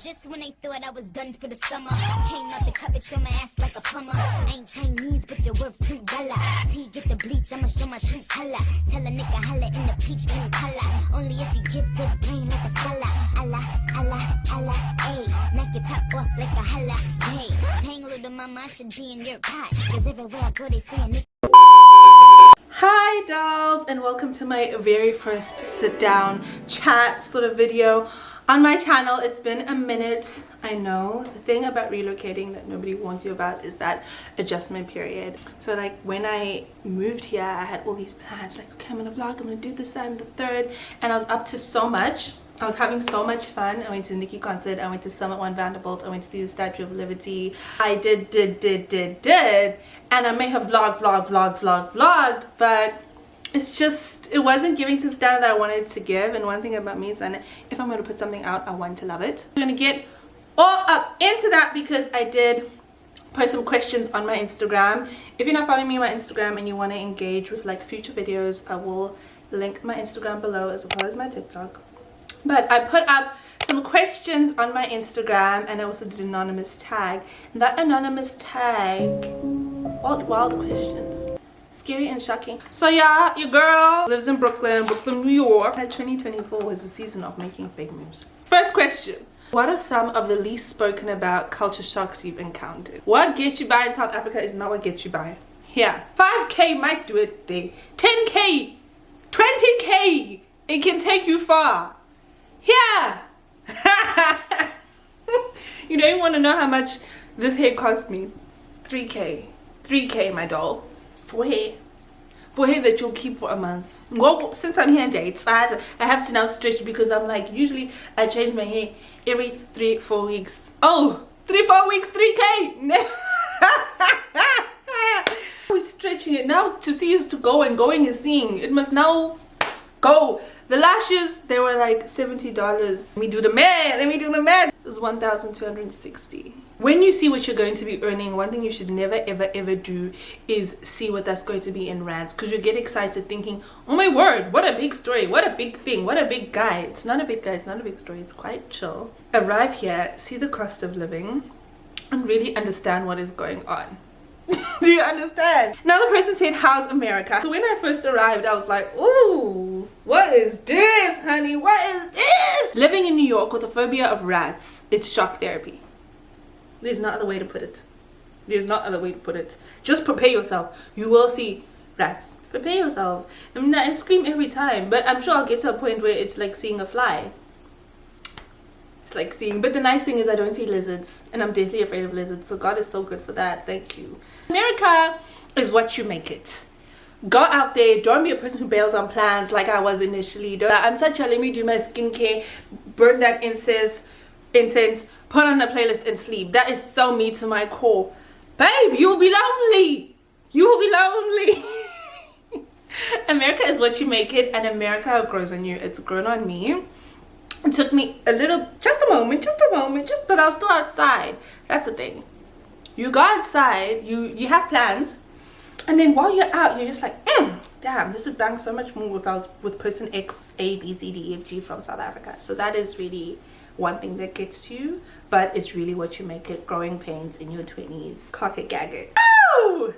Just when they thought I was done for the summer, came out the cupboard, show my ass like a plumber. Ain't Chinese, but you're worth $2. T get the bleach, I'ma show my true color. Tell a nigga holla in the peach blue color. Only if you give good brain like a scholar. Allah, Allah, Allah, ayy. Knock your top off like a holla, hey. Tangle to mama, I should be in your pot. Cause everywhere I go, they saying this. Hi dolls, and welcome to my very first sit down chat sort of video on my channel. It's been a minute. I know the thing about relocating that nobody warns you about is that adjustment period. So like when I moved here, I had all these plans like, okay, I'm gonna vlog, I'm gonna do this, that, and the third, and I was up to so much. I was having so much fun. I went to the Nicki concert, I went to Summit One Vanderbilt, I went to see the Statue of Liberty. I did, and I may have vlogged, but it's just, it wasn't giving to the standard that I wanted to give. And one thing about me is that if I'm going to put something out, I want to love it. I'm going to get all up into that because I did post some questions on my Instagram. If you're not following me on my Instagram and you want to engage with like future videos, I will link my Instagram below as well as my TikTok. But I put up some questions on my Instagram and I also did an anonymous tag. And that anonymous tag, wild questions. Scary and shocking. So yeah, your girl lives in Brooklyn, New York. 2024 was the season of making big moves. First question. What are some of the least spoken about culture shocks you've encountered? What gets you by in South Africa is not what gets you by here. 5K might do it there. 10K, 20K, it can take you far. Yeah. You don't even want to know how much this hair cost me. 3K my doll, for hair that you'll keep for a month. Well, since I'm here in dates, I have to now stretch because I'm like, usually I change my hair every 3-4 weeks. Oh, 3-4 weeks, 3K. We're stretching it now. To see is to go and going is seeing. It must now go. The lashes, they were like $70. Let me do the math. It was 1,260. When you see what you're going to be earning, one thing you should never ever do is see what that's going to be in rands, because you get excited thinking, oh my word, what a big story, what a big thing, what a big guy. It's not a big guy, it's not a big story, it's quite chill. Arrive here, see the cost of living, and really understand what is going on. Do you understand? Now the person said, how's America? So when I first arrived, I was like, ooh, what is this, honey? What is this? Living in New York with a phobia of rats, it's shock therapy. There's no other way to put it. There's no other way to put it. Just prepare yourself. You will see rats. Prepare yourself. I mean, I scream every time, but I'm sure I'll get to a point where it's like seeing a fly. It's like seeing, but the nice thing is I don't see lizards, and I'm deathly afraid of lizards, so God is so good for that. Thank you. America is what you make it. Go out there, don't be a person who bails on plans like I was initially. I'm such a, let me do my skincare, burn that incense, put on a playlist and sleep. That is so me to my core. Babe, you will be lonely. You will be lonely. America is what you make it, and America grows on you. It's grown on me. It took me a little, just a moment, but I was still outside. That's the thing. You go outside, you have plans, and then while you're out, you're just like, damn, this would bang so much more if I was with person X, A, B, C, D, E, F, G from South Africa. So that is really one thing that gets to you, but it's really what you make it. Growing pains in your 20s. Cock it, gag it. Oh!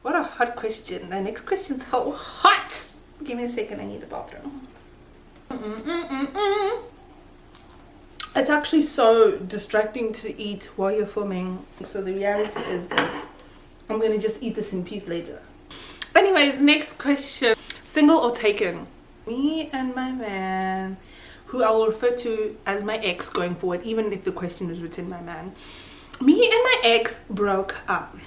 What a hot question. The next question's so hot. Give me a second, I need the bathroom. It's actually so distracting to eat while you're filming, so the reality is I'm gonna just eat this in peace later. Anyways, next question. Single or taken? Me and my man, who I will refer to as my ex going forward, even if the question was written my man. Me and my ex broke up.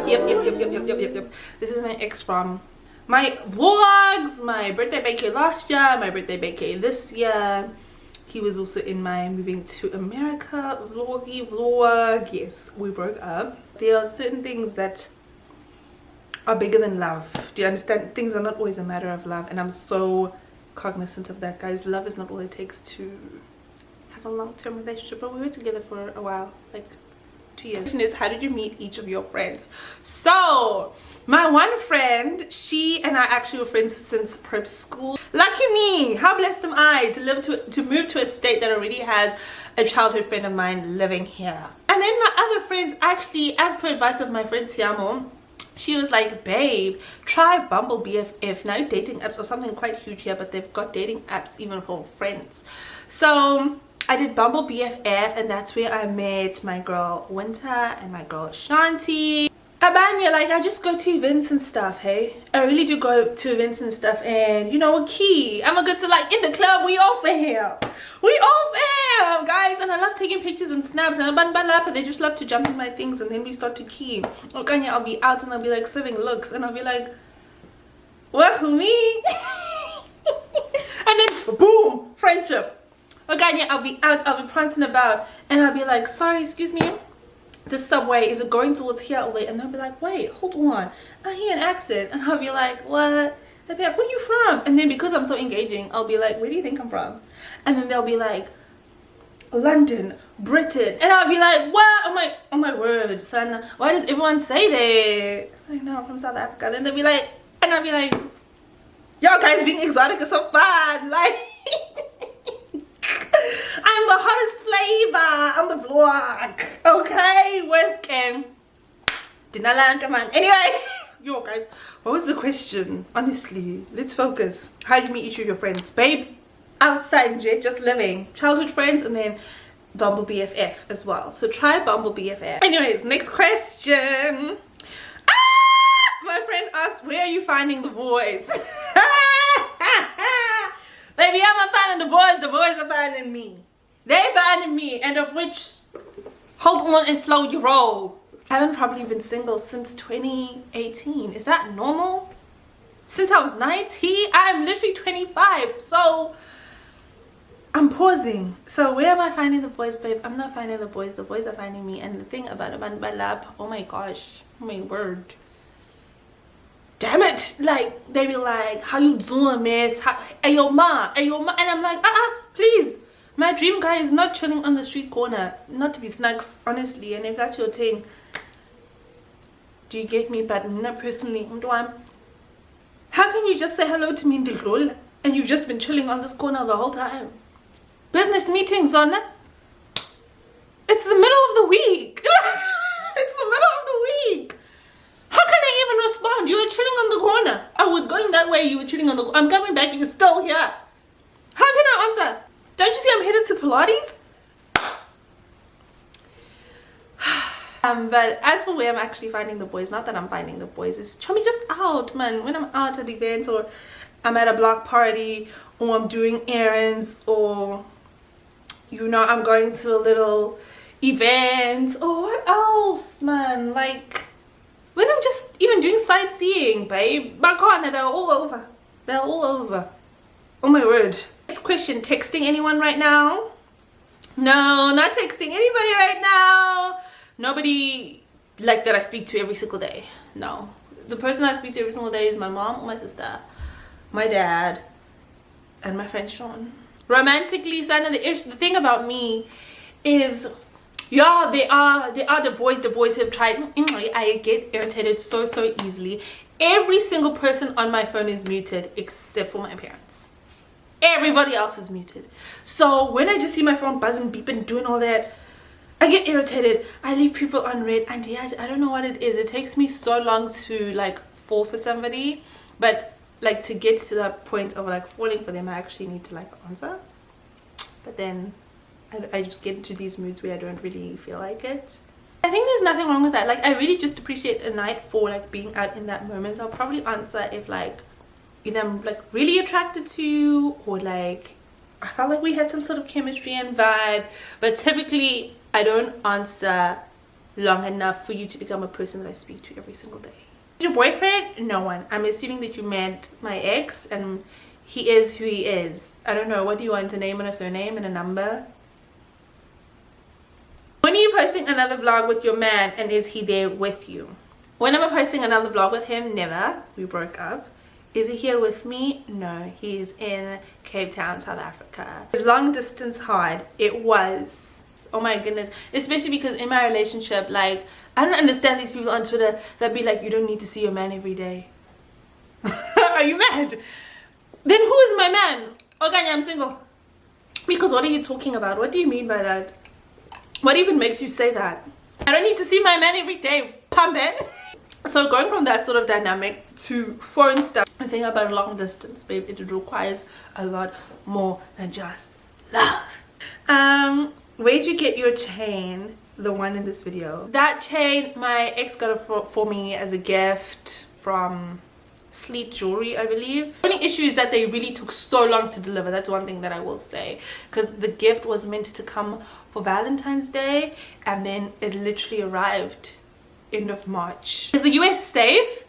Yep. This is my ex from my vlogs, my birthday vacay last year, my birthday vacay this year. He was also in my moving to America vlog. Yes, we broke up. There are certain things that are bigger than love. Do you understand? Things are not always a matter of love, and I'm so cognizant of that, guys. Love is not all it takes to have a long-term relationship, but we were together for a while, like 2 years. The question is, how did you meet each of your friends? So my one friend, she and I actually were friends since prep school. Lucky me, how blessed am I to move to a state that already has a childhood friend of mine living here. And then my other friends, actually, as per advice of my friend Tiamo, she was like, babe, try Bumble BFF. Now dating apps are something quite huge here, but they've got dating apps even for friends. So I did Bumble BFF, and that's where I met my girl Winter and my girl Shanti. Abanya, like, I just go to events and stuff, hey? I really do go to events and stuff, and you know, key, I'm a good to, like, in the club, we all for him. We all for him, guys, and I love taking pictures and snaps, and they just love to jump in my things, and then we start to key. Okay, I'll be out, and I'll be, like, serving looks, and I'll be like, what, who, me? And then, boom, friendship. Okay, I'll be out, I'll be prancing about, and I'll be like, sorry, excuse me, the subway, is it going towards here or there? And they'll be like, wait, hold on, I hear an accent. And I'll be like, what? They'll be like, where you from? And then because I'm so engaging, I'll be like, where do you think I'm from? And then they'll be like, London, Britain. And I'll be like, what? I'm like, oh my word, son, why does everyone say that? I know, I'm from South Africa. Then they'll be like, and I'll be like, y'all guys being exotic is so fun, like I'm the hottest flavor on the vlog, okay? Where's Ken? Dinalan, come on. Anyway, yo guys, what was the question? Honestly, let's focus. How did you meet each of your friends? Babe, outside just living. Childhood friends, and then Bumble BFF as well. So try Bumble BFF. Anyways, next question. My friend asked, where are you finding the boys? Baby, I'm not finding the boys are finding me. They finding me, and of which, hold on and slow your roll. I haven't probably been single since 2018. Is that normal? Since I was 19, I'm literally 25, so I'm pausing. So where am I finding the boys, babe? I'm not finding the boys are finding me. And the thing about a balap, oh my gosh, oh my word. Damn it, like they be like, how you doing, miss? Ayo ma, and I'm like, please, my dream guy is not chilling on the street corner, not to be snacks, honestly. And if that's your thing, do you get me? But not personally, how can you just say hello to me in the roll and you've just been chilling on this corner the whole time? Business meetings on it. It's the middle of the week. It's the middle of the week. How can I even respond? You were chilling on the corner. I was going that way, you were chilling on the corner. I'm coming back, you're still here. How can I answer? Don't you see I'm headed to Pilates? But as for where I'm actually finding the boys, not that I'm finding the boys, it's chummy just out, man. When I'm out at events, or I'm at a block party, or I'm doing errands, or you know, I'm going to a little event, or what else, man? Like when I'm just even doing sightseeing, babe, my partner, they're all over. They're all over. Oh my word. Next question, texting anyone right now? No, not texting anybody right now. Nobody like that I speak to every single day. No. The person I speak to every single day is my mom or my sister, my dad, and my friend Sean. Romantically, son, the thing about me is, yeah, they are the boys who have tried. I get irritated so easily. Every single person on my phone is muted except for my parents. Everybody else is muted. So when I just see my phone buzzing, beeping, doing all that, I get irritated. I leave people on read, and yes, I don't know what it is. It takes me so long to like fall for somebody, but like to get to that point of like falling for them, I actually need to like answer. But then I just get into these moods where I don't really feel like it. I think there's nothing wrong with that. Like I really just appreciate a night for like being out in that moment. I'll probably answer if like either I'm like really attracted to you, or like I felt like we had some sort of chemistry and vibe. But typically I don't answer long enough for you to become a person that I speak to every single day. Your boyfriend? No one. I'm assuming that you met my ex and he is who he is. I don't know, what do you want, a name and a surname and a number? When are you posting another vlog with your man, and is he there with you? When am I posting another vlog with him? Never. We broke up. Is he here with me? No, he's in Cape Town, South Africa. It's long distance hard. It was. gifts. Oh my goodness. Especially because in my relationship, like, I don't understand these people on Twitter that be like, you don't need to see your man every day. Are you mad? Then who is my man? Okay, I'm single. Because what are you talking about? What do you mean by that? What even makes you say that? I don't need to see my man every day. Pumpen. So going from that sort of dynamic to foreign stuff, I think about long distance, babe. It requires a lot more than just love. Where'd you get your chain? The one in this video. That chain, my ex got it for me as a gift from Sleet Jewelry, I believe. The only issue is that they really took so long to deliver. That's one thing that I will say, because the gift was meant to come for Valentine's Day and then it literally arrived end of March. Is the US safe?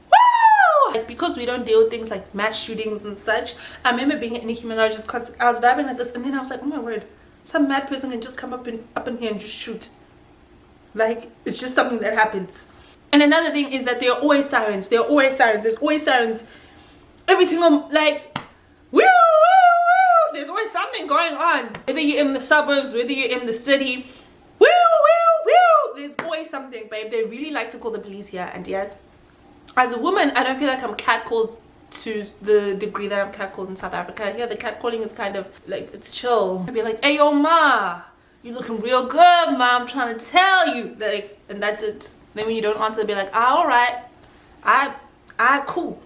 Woo! Like, because we don't deal with things like mass shootings and such. I remember being at Nicki Minaj's concert. I was vibing at this and then I was like, oh my word, some mad person can just come up in here and just shoot. Like, it's just something that happens. And another thing is that there are always sirens. There are always sirens. There's always sirens. Every single, like, woo, woo, woo. There's always something going on. Whether you're in the suburbs, whether you're in the city, woo, woo, woo. There's always something, babe. They really like to call the police here. And yes, as a woman, I don't feel like I'm catcalled to the degree that I'm catcalled in South Africa. Here, the catcalling is kind of like, it's chill. I'd be like, hey, yo, ma, you looking real good, ma. I'm trying to tell you. Like, and that's it. Then when you don't answer, they'll be like, ah, all right, I cool.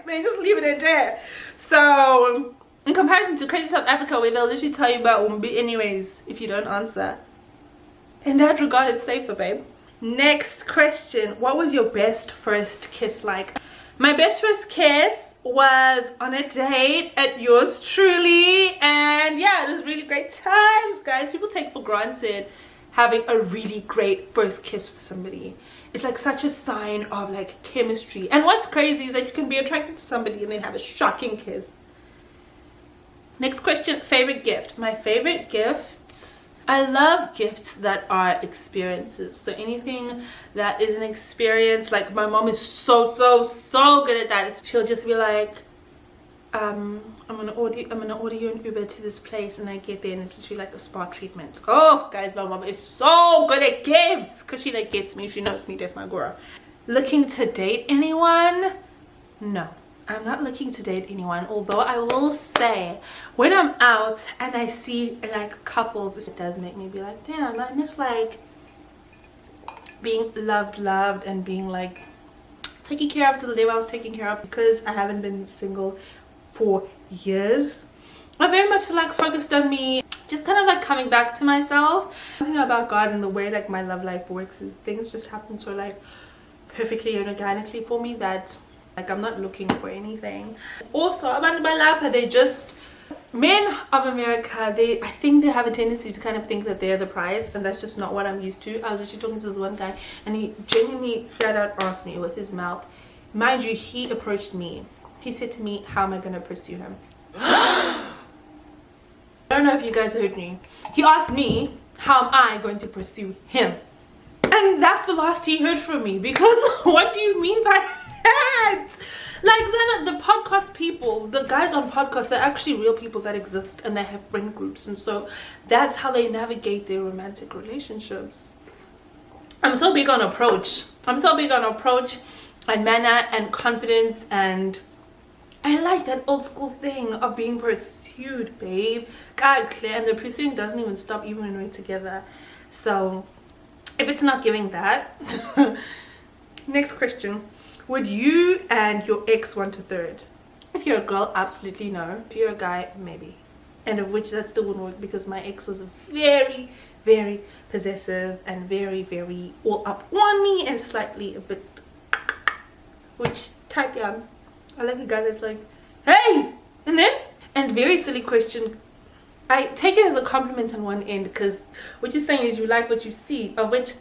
They just leave it at there. So in comparison to crazy South Africa, where they'll literally tell you about Umbi anyways if you don't answer, in that regard, it's safer, babe. Next question. What was your best first kiss like? My best first kiss was on a date at yours truly, and yeah, it was really great times, guys. People take for granted having a really great first kiss with somebody. It's like such a sign of like chemistry. And what's crazy is that you can be attracted to somebody and then have a shocking kiss. Next question. Favorite gift. My favorite gifts, I love gifts that are experiences. So anything that is an experience, like my mom is so good at that. She'll just be like, I'm gonna order you an Uber to this place, and I get there and it's literally like a spa treatment. Oh guys, my mom is so good at gifts because she like gets me. She knows me. That's my girl. Looking to date anyone? No, I'm not looking to date anyone. Although I will say, when I'm out and I see like couples, it does make me be like, damn, I miss like being loved and being like taken care of to the day I was taken care of, because I haven't been single for years. I very much like focused on me, just kind of like coming back to myself. Something about God and the way like my love life works is things just happen so like perfectly and organically for me that like I'm not looking for anything. Also, about my lap, they just, men of America, I think they have a tendency to kind of think that they're the prize, and that's just not what I'm used to. I was actually talking to this one guy and he genuinely flat out asked me with his mouth, mind you, he approached me. He said to me, how am I going to pursue him? I don't know if you guys heard me. He asked me, how am I going to pursue him? And that's the last he heard from me, because what do you mean by that? Like, Zana, the podcast people, the guys on podcasts, they're actually real people that exist and they have friend groups. And so that's how they navigate their romantic relationships. I'm so big on approach. I'm so big on approach and manner and confidence, and I like that old school thing of being pursued, babe. God, Claire, and the pursuing doesn't even stop even when we're together. So if it's not giving that. Next question. Would you and your ex want a third? If you're a girl, absolutely no. If you're a guy, maybe. And of which that still wouldn't work, because my ex was very possessive and very all up on me and slightly a bit, which type young. I like a guy that's like, hey, and very silly question. I take it as a compliment on one end, because what you're saying is you like what you see, of which,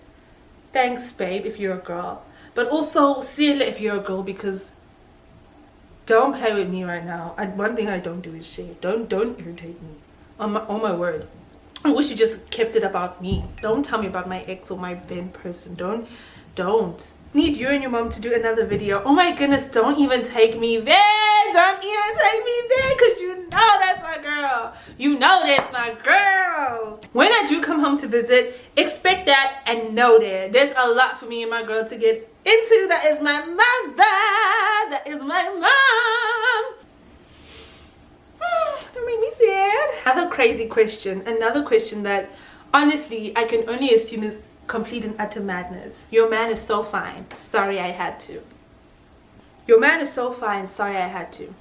thanks babe if you're a girl, but also silly if you're a girl, because don't play with me right now. One thing I don't do is shade. Don't irritate me. On my word. I wish you just kept it about me. Don't tell me about my ex or my then person. Don't. Need you and your mom to do another video. Oh my goodness, don't even take me there. Don't even take me there, because you know that's my girl. You know that's my girl. when I do come home to visit, expect that and know there's a lot for me and my girl to get into. That is my mother. That is my mom. Don't make me sad. Another crazy question. Another question that honestly I can only assume is complete and utter madness. Your man is so fine. Sorry I had to. Your man is so fine. Sorry I had to.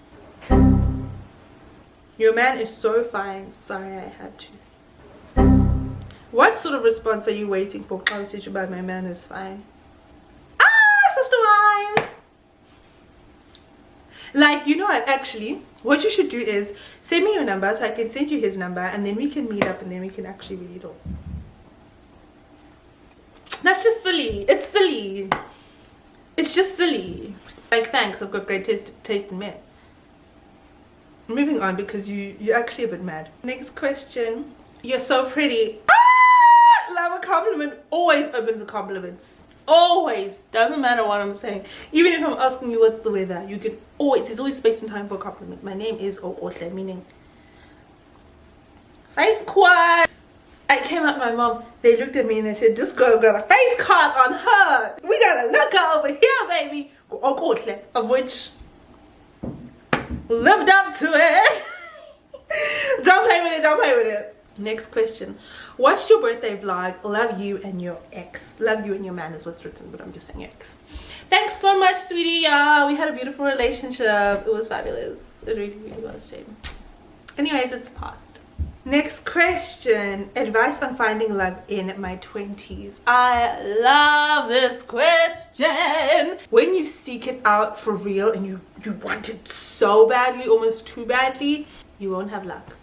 Your man is so fine. Sorry I had to. What sort of response are you waiting for? Conversation about my man is fine. Sister wives. Like, you know what, actually what you should do is send me your number so I can send you his number, and then we can meet up and then we can actually really talk. That's just silly. It's silly. It's just silly. Like, thanks, I've got great taste in men. Moving on, because you're actually a bit mad. Next question. You're so pretty. Love a compliment. Always opens a compliments. Always. Doesn't matter what I'm saying. Even if I'm asking you what's the weather, you can always, there's always space and time for a compliment. My name is Okoshle, meaning face quad. I came out to my mom, they looked at me and they said, this girl got a face card on her. We gotta look her over here, baby. Okoshle, of which lived up to it. Don't play with it, don't play with it. Next question. Watched your birthday vlog. Love you and your ex. Love you and your man is what's written, but I'm just saying your ex. Thanks so much, sweetie. We had a beautiful relationship. It was fabulous. It really, really was, Jane. Anyways, it's the past. Next question. Advice on finding love in my 20s. I love this question. When you seek it out for real and you want it so badly, almost too badly, you won't have luck.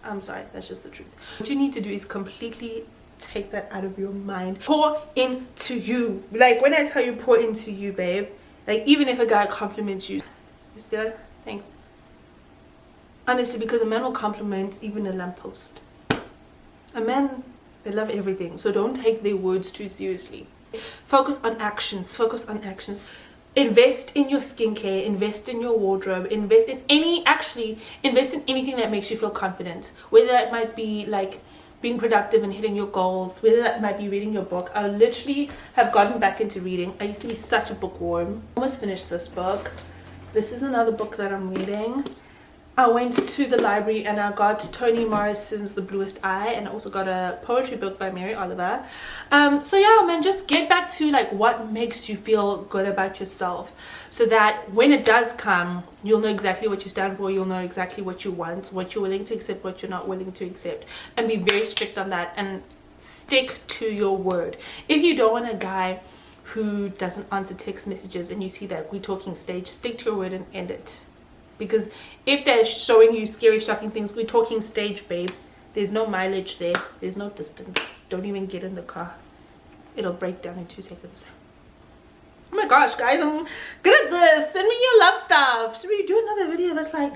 I'm sorry, that's just the truth. What you need to do is completely take that out of your mind. Pour into you. Like, when I tell you pour into you, babe, like, even if a guy compliments you, just be like, thanks. Honestly, because a man will compliment even a lamppost. A man, they love everything, so don't take their words too seriously. Focus on actions. Focus on actions. Invest in your skincare, invest in your wardrobe, invest in anything that makes you feel confident. Whether it might be like being productive and hitting your goals, whether that might be reading your book. I literally have gotten back into reading. I used to be such a bookworm. Almost finished this book. This is another book that I'm reading. I went to the library and I got Toni Morrison's The Bluest Eye, and I also got a poetry book by Mary Oliver. So yeah, man, just get back to like what makes you feel good about yourself, so that when it does come, you'll know exactly what you stand for, you'll know exactly what you want, what you're willing to accept, what you're not willing to accept, and be very strict on that and stick to your word. If you don't want a guy who doesn't answer text messages and you see that we're talking stage, stick to your word and end it. Because if they're showing you scary, shocking things, we're talking stage, babe. There's no mileage there. There's no distance. Don't even get in the car. It'll break down in 2 seconds. Oh my gosh, guys, I'm good at this. Send me your love stuff. Should we do another video that's like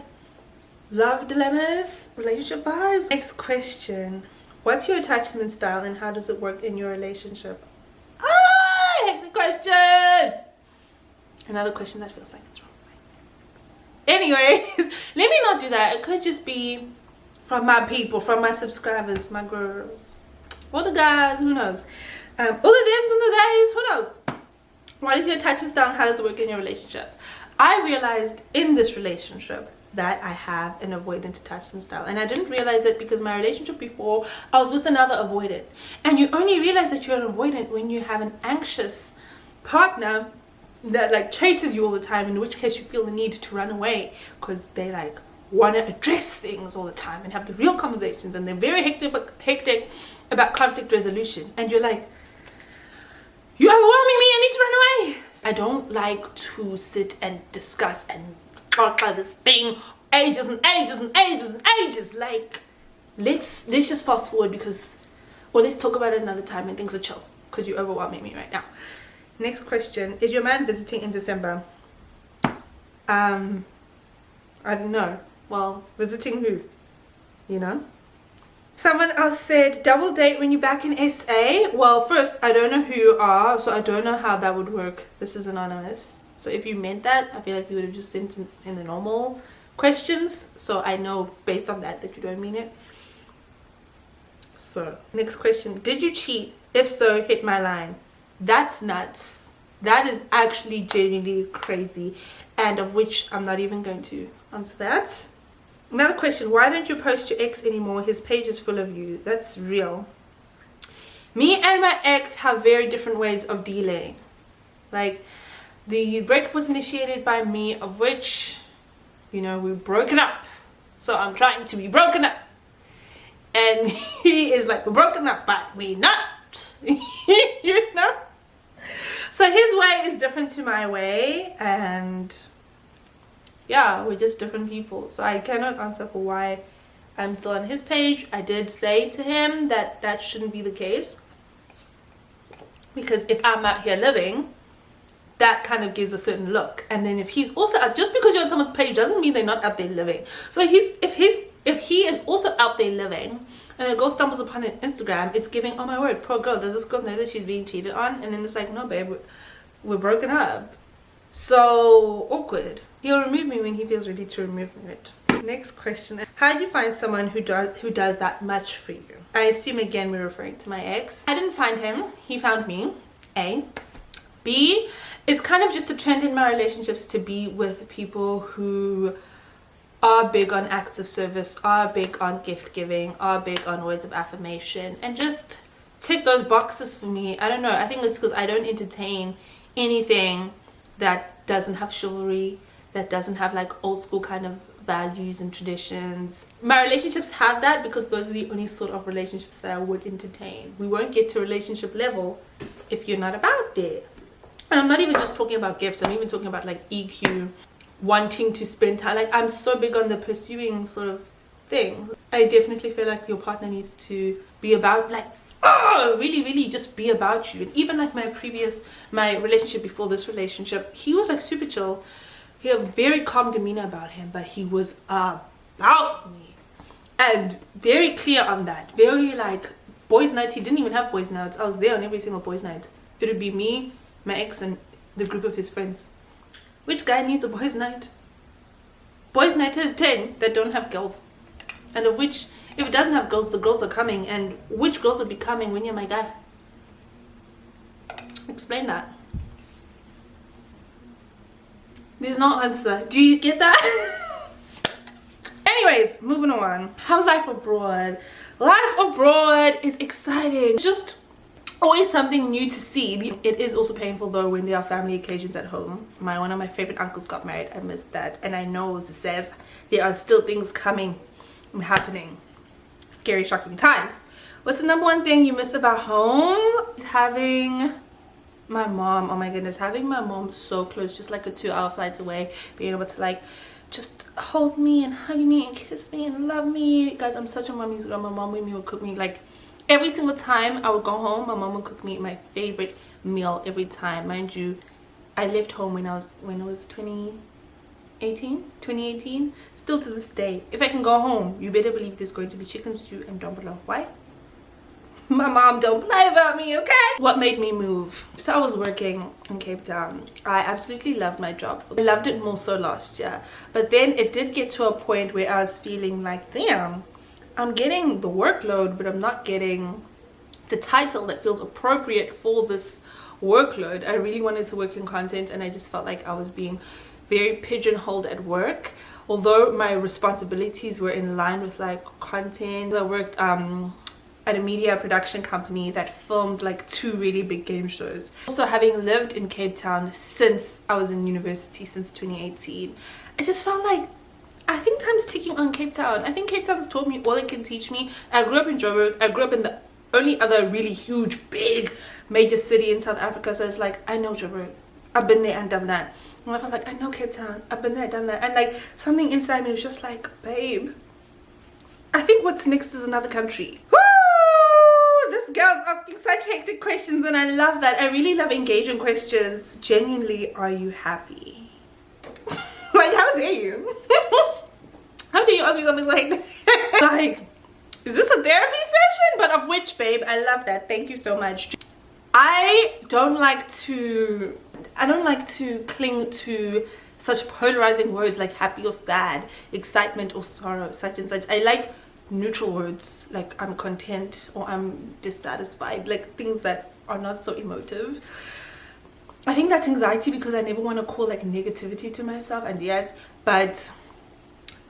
love dilemmas, relationship vibes? Next question. What's your attachment style and how does it work in your relationship? I hate the question. Another question that feels like it's wrong. Anyways, let me not do that. It could just be from my people, from my subscribers, my girls, or the guys, who knows. All of them's and the days, who knows. What is your attachment style and how does it work in your relationship? I realized in this relationship that I have an avoidant attachment style, and I didn't realize it because my relationship before, I was with another avoidant. And you only realize that you're an avoidant when you have an anxious partner that like chases you all the time, in which case you feel the need to run away because they like want to address things all the time and have the real conversations, and they're very hectic about conflict resolution, and you're like, you're overwhelming me, I need to run away. I don't like to sit and discuss and talk about this thing ages and ages and ages and ages. Like, let's just fast forward, because, or let's talk about it another time when things are chill, because you're overwhelming me right now. Next question. Is your man visiting in December? I don't know. Well, visiting who? You know? Someone else said, double date when you're back in SA. Well, first, I don't know who you are, so I don't know how that would work. This is anonymous. So if you meant that, I feel like you would have just sent in the normal questions. So I know based on that you don't mean it. So next question, did you cheat? If so, hit my line. That's nuts. That is actually genuinely crazy, and of which I'm not even going to answer that. Another question, why don't you post your ex anymore? His page is full of you. That's real. Me and my ex have very different ways of dealing. Like, the breakup was initiated by me, of which, you know, we're broken up. So I'm trying to be broken up. And he is like, we're broken up, but we're not. You know? So his way is different to my way, and yeah, we're just different people. So I cannot answer for why I'm still on his page. I did say to him that that shouldn't be the case, because if I'm out here living, that kind of gives a certain look. And then if he's also out, just because you're on someone's page doesn't mean they're not out there living. So if he is also out there living, and a girl stumbles upon an Instagram, it's giving, oh my word, poor girl, does this girl know that she's being cheated on? And then it's like, no babe, we're broken up. So awkward. He'll remove me when he feels ready to remove me. Next question, how do you find someone who does that much for you? I assume again we're referring to my ex. I didn't find him, he found me. A. B, it's kind of just a trend in my relationships to be with people who are big on acts of service, are big on gift giving, are big on words of affirmation, and just tick those boxes for me. I don't know, I think it's because I don't entertain anything that doesn't have chivalry, that doesn't have like old school kind of values and traditions. My relationships have that because those are the only sort of relationships that I would entertain. We won't get to relationship level if you're not about it. And I'm not even just talking about gifts, I'm even talking about like EQ, wanting to spend time. Like, I'm so big on the pursuing sort of thing. I definitely feel like your partner needs to be about, like, oh, really just be about you. And even like my relationship before this relationship, he was like super chill. He had a very calm demeanor about him, but he was about me, and very clear on that. Very like boys nights. He didn't even have boys nights. I was there on every single boys night. It would be me, my ex, and the group of his friends. Which guy needs a boys night? Boys night has 10 that don't have girls, and of which, if it doesn't have girls, the girls are coming. And which girls would be coming when you're my guy? Explain that. There's no answer. Do you get that? Anyways, moving on. How's life abroad? Life abroad is exciting. It's just always something new to see. It is also painful though when there are family occasions at home. One of my favorite uncles got married. I missed that, and I know it says there are still things coming and happening. Scary, shocking times. What's the number one thing you miss about home? It's having my mom. Oh my goodness, having my mom so close, just like a 2-hour flight away, being able to like just hold me and hug me and kiss me and love me. Guys, I'm such a mommy's girl. My mom with me would cook me like every single time I would go home. My mom would cook me my favorite meal every time. Mind you, I left home when it was 2018. Still to this day, if I can go home, you better believe there's going to be chicken stew and dumpling. Why? My mom don't play about me, okay? What made me move? So I was working in Cape Town. I absolutely loved my job. I loved it more so last year, but then it did get to a point where I was feeling like, damn, I'm getting the workload, but I'm not getting the title that feels appropriate for this workload. I really wanted to work in content, and I just felt like I was being very pigeonholed at work, although my responsibilities were in line with like content. I worked at a media production company that filmed like 2 really big game shows. Also, having lived in Cape Town since I was in university, since 2018, I just felt like I think time's ticking on Cape Town. I think Cape Town has taught me all it can teach me. I grew up in Joburg. I grew up in the only other really huge, big, major city in South Africa. So it's like, I know Joburg. I've been there and done that. And I felt like, I know Cape Town. I've been there, done that. And like something inside me was just like, babe, I think what's next is another country. Woo! This girl's asking such hectic questions, and I love that. I really love engaging questions. Genuinely, are you happy? Like, how dare you? How dare you ask me something like that? Like, is this a therapy session? But of which, babe, I love that. Thank you so much. I don't like to cling to such polarizing words like happy or sad, excitement or sorrow, such and such. I like neutral words like I'm content or I'm dissatisfied, like things that are not so emotive. I think that's anxiety because I never want to call like negativity to myself, and yes, but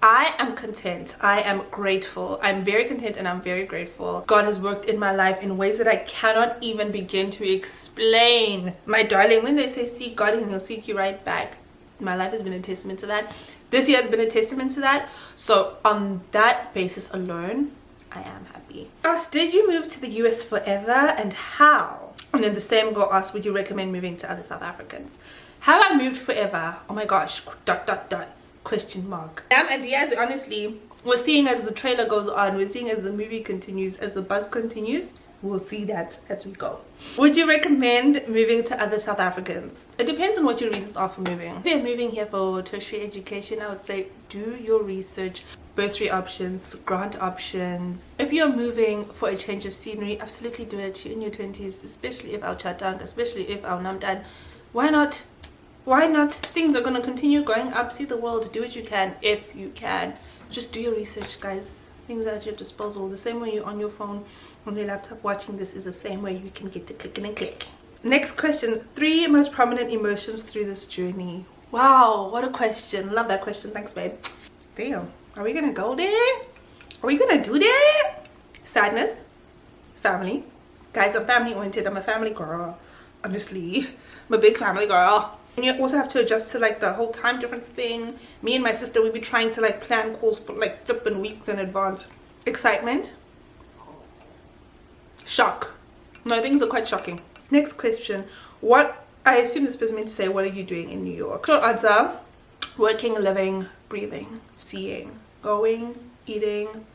I am content. I am grateful. I'm very content and I'm very grateful. God has worked in my life in ways that I cannot even begin to explain. My darling, when they say seek God and he'll seek you right back, my life has been a testament to that. This year has been a testament to that. So on that basis alone, I am happy. Asked, did you move to the US forever and how? And then the same girl asked, would you recommend moving to other South Africans? Have I moved forever? Oh my gosh, ... question mark. And yes, honestly, we're seeing as the trailer goes on, we're seeing as the movie continues, as the buzz continues, we'll see that as we go. Would you recommend moving to other South Africans? It depends on what your reasons are for moving. If you're moving here for tertiary education, I would say do your research. Bursary options, grant options. If you're moving for a change of scenery, absolutely do it. You're in your 20s, especially if our chatang, especially if our namdan. Why not? Why not? Things are going to continue growing up. See the world. Do what you can if you can. Just do your research, guys. Things at your disposal. The same way you're on your phone, on your laptop watching this is the same way you can get to clicking and click. Next question. 3 most prominent emotions through this journey. Wow, what a question. Love that question. Thanks, babe. Damn. Are we going to go there? Are we going to do that? Sadness. Family. Guys, I'm family oriented. I'm a family girl. Honestly, I'm a big family girl. And you also have to adjust to like the whole time difference thing. Me and my sister, we'd be trying to like plan calls for like flipping weeks in advance. Excitement. Shock. No, things are quite shocking. Next question. What, I assume this person meant to say, what are you doing in New York? Short answer. Working, living, breathing, seeing, going, eating,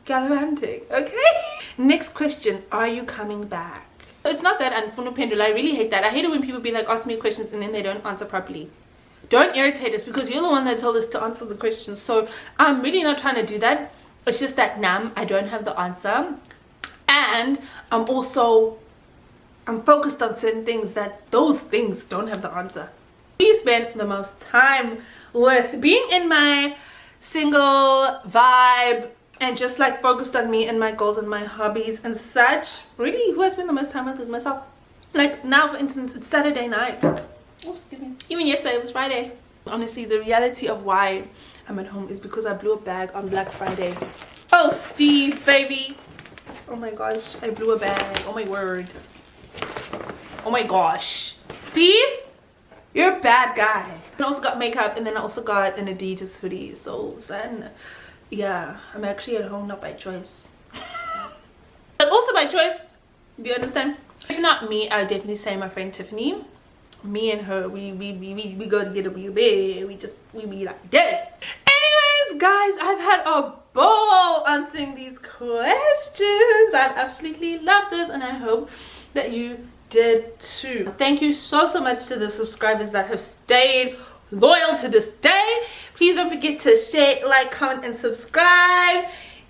gallivanting. Okay? Next question. Are you coming back? It's not that unfunupendula. I really hate that. I hate it when people be like, ask me questions and then they don't answer properly. Don't irritate us because you're the one that told us to answer the questions. So I'm really not trying to do that. It's just that I don't have the answer. And I'm focused on certain things that those things don't have the answer. You spend the most time with being in my single vibe and just like focused on me and my goals and my hobbies and such. Really, who I spend the most time with is myself. Like now, for instance, it's Saturday night. Oh, excuse me. Even yesterday, it was Friday. Honestly, the reality of why I'm at home is because I blew a bag on Black Friday. Oh, Steve, baby. Oh my gosh, I blew a bag. Oh my word. Oh my gosh. Steve, you're a bad guy. I also got makeup and then I also got an Adidas hoodie. So then, yeah, I'm actually at home not by choice. But also by choice. Do you understand? If not me, I would definitely say my friend Tiffany. Me and her, we go together, we be like this. Anyways, guys, I've had a ball answering these questions. I've absolutely loved this and I hope that you did too. Thank you so much to the subscribers that have stayed loyal to this day. Please don't forget to share, like, comment, and subscribe.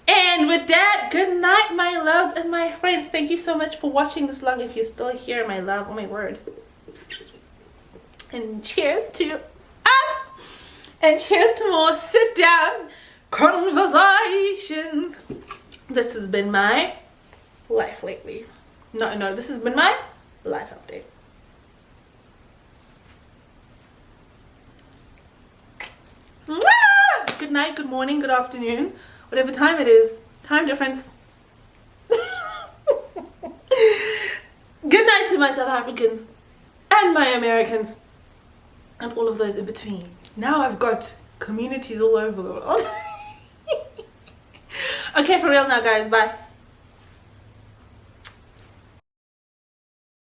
And with that, good night, my loves and my friends. Thank you so much for watching this long. If you're still here, my love, oh my word. And cheers to us. And cheers to more sit down conversations. This has been my life lately. No, this has been my life update. Mwah! Good night, good morning, good afternoon, whatever time it is. Time difference. Good night to my South Africans and my Americans and all of those in between. Now I've got communities all over the world. Okay, for real now, guys. Bye.